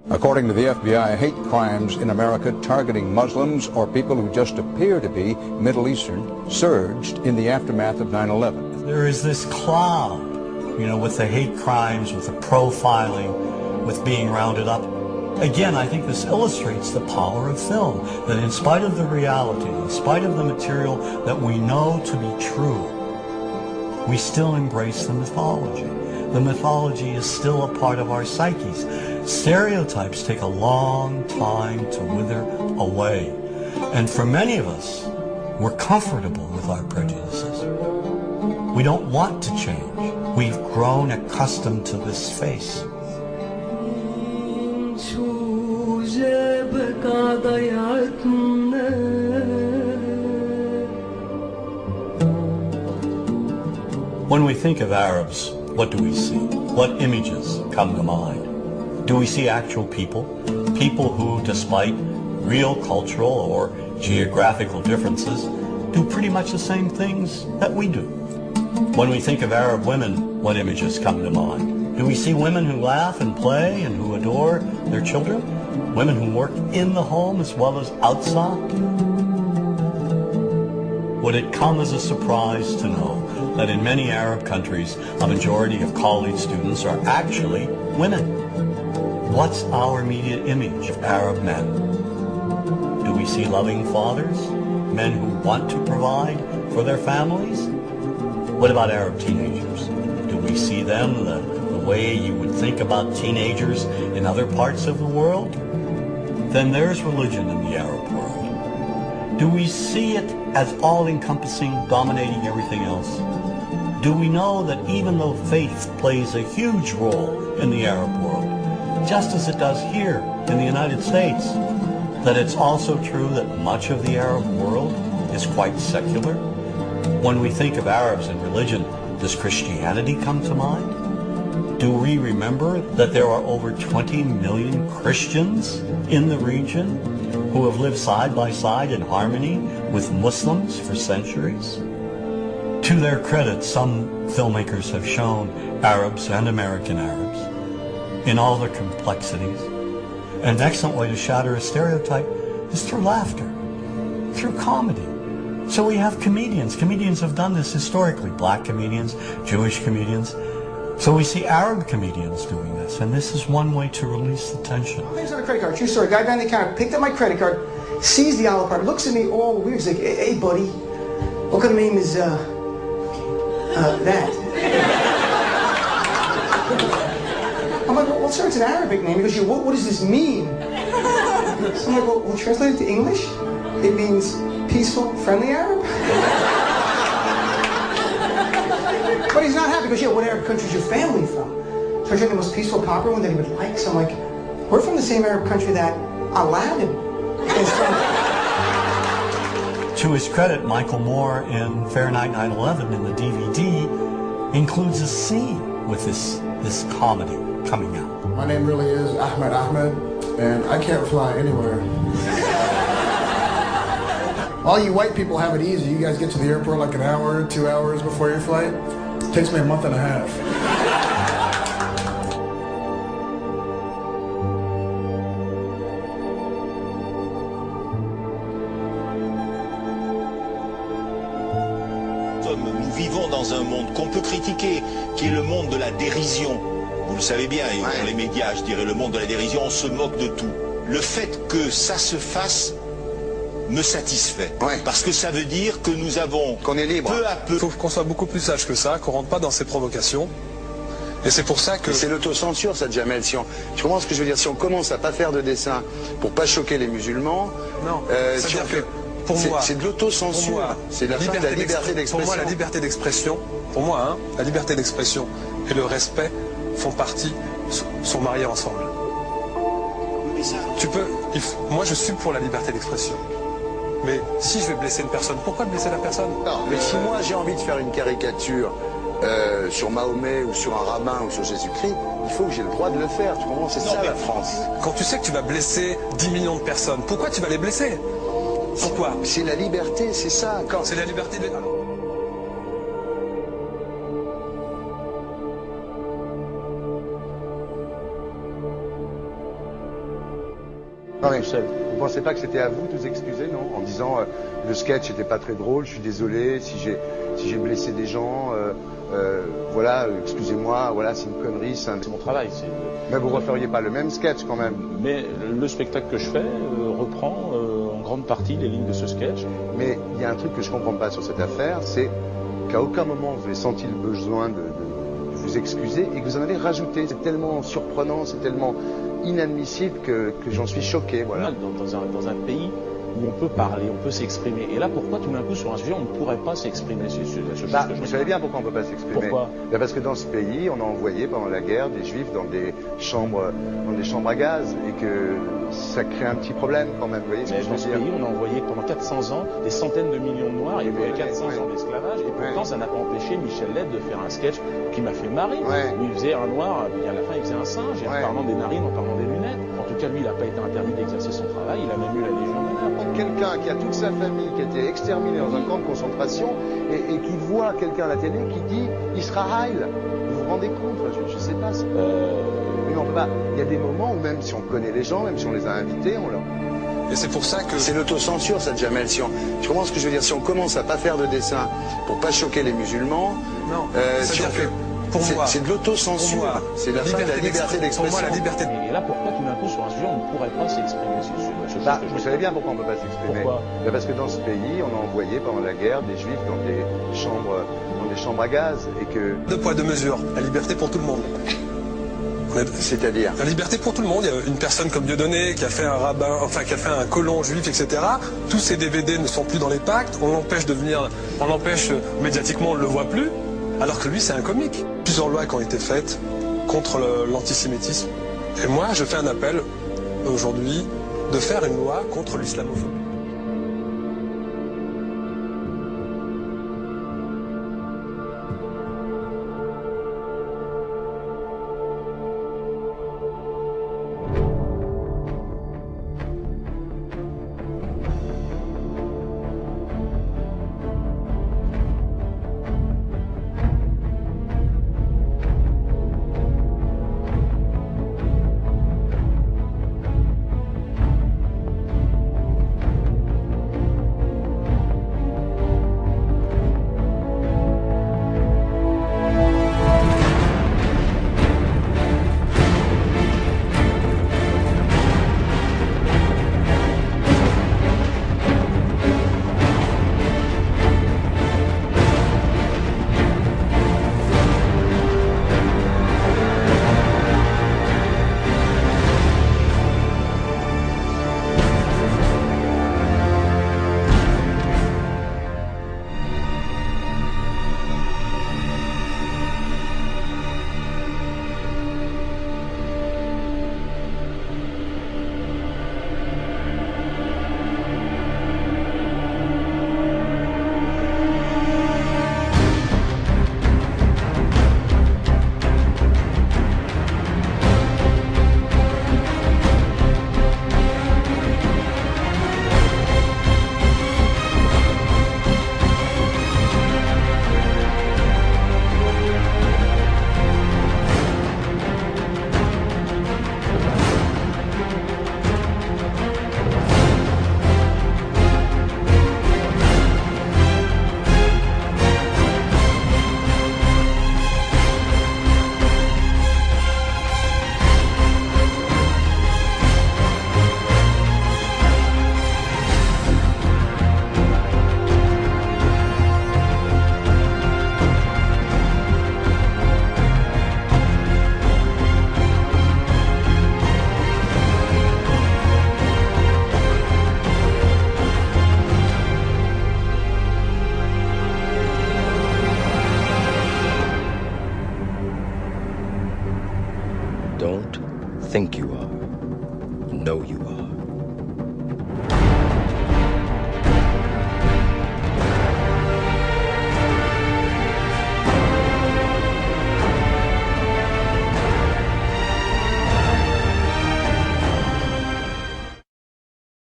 According to the FBI, hate crimes in America targeting Muslims or people who just appear to be Middle Eastern surged in the aftermath of 9/11. There is this cloud, with the hate crimes, with the profiling, with being rounded up. Again, I think this illustrates the power of film, that in spite of the reality, in spite of the material that we know to be true, we still embrace the mythology. The mythology is still a part of our psyches. Stereotypes take a long time to wither away. And for many of us, we're comfortable with our prejudices. We don't want to change. We've grown accustomed to this face. When we think of Arabs, what do we see? What images come to mind? Do we see actual people? People who, despite real cultural or geographical differences, do pretty much the same things that we do. When we think of Arab women, what images come to mind? Do we see women who laugh and play and who adore their children? Women who work in the home as well as outside? Would it come as a surprise to know that in many Arab countries, a majority of college students are actually women? What's our immediate image of Arab men? Do we see loving fathers? Men who want to provide for their families? What about Arab teenagers? Do we see them the way you would think about teenagers in other parts of the world? Then there's religion in the Arab world. Do we see it as all-encompassing, dominating everything else? Do we know that even though faith plays a huge role in the Arab world, just as it does here in the United States, that it's also true that much of the Arab world is quite secular? When we think of Arabs and religion, does Christianity come to mind? Do we remember that there are over 20 million Christians in the region who have lived side by side in harmony with Muslims for centuries? To their credit, some filmmakers have shown Arabs and American Arabs in all their complexities. An excellent way to shatter a stereotype is through laughter, through comedy. So we have comedians. Comedians have done this historically. Black comedians, Jewish comedians. So we see Arab comedians doing this, and this is one way to release the tension. Here's on a credit card, true story. Guy behind the counter picked up my credit card, sees the Olive Garden, looks at me all weird. He's like, hey buddy, what kind of name is that? I'm like, well sir, it's an Arabic name. He goes, what does this mean? So I'm like, well translate it to English. It means peaceful, friendly Arab. But he's not happy. He goes, yeah, what Arab country is your family from? So I showed him the most peaceful, popular one that he would like. So I'm like, we're from the same Arab country that Aladdin is from. To his credit, Michael Moore in Fahrenheit 9/11 in the DVD includes a scene with this comedy coming out. My name really is Ahmed Ahmed, and I can't fly anywhere. All you white people have it easy. You guys get to the airport like an hour, 2 hours before your flight. It takes me a month and a half. Nous vivons dans un monde qu'on peut critiquer, qui est le monde de la dérision. Vous le savez bien, et dans les médias, je dirais le monde de la dérision, on se moque de tout. Le fait que ça se fasse me satisfait. Parce que ça veut dire que nous avons, qu'on est libre. Peu à peu... Il faut qu'on soit beaucoup plus sage que ça, qu'on rentre pas dans ces provocations. Et c'est pour ça que... C'est l'autocensure, ça, Jamel. Tu comprends ce que je veux dire? Si on commence à pas faire de dessin pour pas choquer les musulmans... Non, c'est de l'autocensure. C'est la fin de la liberté d'expression. Pour moi, la liberté d'expression, la liberté d'expression et le respect font partie, sont mariés ensemble. Moi, je suis pour la liberté d'expression. Mais si je vais blesser une personne, pourquoi blesser la personne? Non, mais si moi j'ai envie de faire une caricature sur Mahomet ou sur un rabbin ou sur Jésus-Christ, il faut que j'ai le droit de le faire. Tu comprends? C'est ça la France. Quand tu sais que tu vas blesser 10 millions de personnes, pourquoi tu vas les blesser? Pourquoi? C'est la liberté, c'est ça. C'est la liberté de... Non, mais tout seul. vous pensez pas que c'était à vous de vous excuser, non? En disant le sketch n'était pas très drôle, je suis désolé si j'ai blessé des gens, voilà, excusez-moi, voilà, c'est une connerie, c'est mon travail. Mais vous referiez pas le même sketch quand même? Mais le spectacle que je fais reprend en grande partie les lignes de ce sketch. Mais il y a un truc que je comprends pas sur cette affaire, c'est qu'à aucun moment vous avez senti le besoin de vous excuser et que vous en avez rajouté. C'est tellement surprenant, c'est tellement inadmissible que j'en suis choqué, voilà. Dans un pays où on peut parler, on peut s'exprimer. Et là, pourquoi tout d'un coup, sur un sujet, on ne pourrait pas s'exprimer sur ce sujet? Vous savez bien pourquoi on ne peut pas s'exprimer. Pourquoi? Parce que dans ce pays, on a envoyé pendant la guerre des juifs dans des chambres à gaz et que ça crée un petit problème quand même. Vous voyez ce que je veux dans ce dire? pays, on a envoyé pendant 400 ans des centaines de millions de Noirs. Il y a eu 400 ans d'esclavage. Et pourtant, ça n'a pas empêché Michel Led de faire un sketch qui m'a fait marrer. Où il faisait un Noir, et à la fin, il faisait un singe. Et en parlant des narines, en parlant des lunettes. En tout cas, lui, il n'a pas été interdit d'exercer son travail. Il a même eu la Légion d'honneur. Quelqu'un qui a toute sa famille qui a été exterminée dans un camp de concentration et qui voit quelqu'un à la télé qui dit Israël. Vous vous rendez compte? Je sais pas. Mais on peut pas. Il y a des moments où même si on connaît les gens, même si on les a invités, on leur... Et c'est pour ça que... C'est l'autocensure, ça, Jamel. Tu comprends ce que je veux dire? Si on commence à pas faire de dessin pour pas choquer les musulmans... Non, si on fait... Pour moi, c'est de l'autocensure. C'est la fin de la liberté d'expression. Pour moi, la liberté... Et là, pourquoi tout d'un coup, sur un sujet, on ne pourrait pas s'exprimer sur ce sujet? Vous savez bien pourquoi on ne peut pas s'exprimer. Pourquoi? Parce que dans ce pays, on a envoyé pendant la guerre des juifs dans des chambres à gaz et que... Deux poids, deux mesures. La liberté pour tout le monde. C'est-à-dire? La liberté pour tout le monde. Il y a une personne comme Dieudonné qui a fait un rabbin, enfin qui a fait un colon juif, etc. Tous ces DVD ne sont plus dans les pactes. On l'empêche de venir, on l'empêche médiatiquement, on ne le voit plus. Alors que lui, c'est un comique. Plusieurs lois qui ont été faites contre l'antisémitisme. Et moi, je fais un appel aujourd'hui de faire une loi contre l'islamophobie.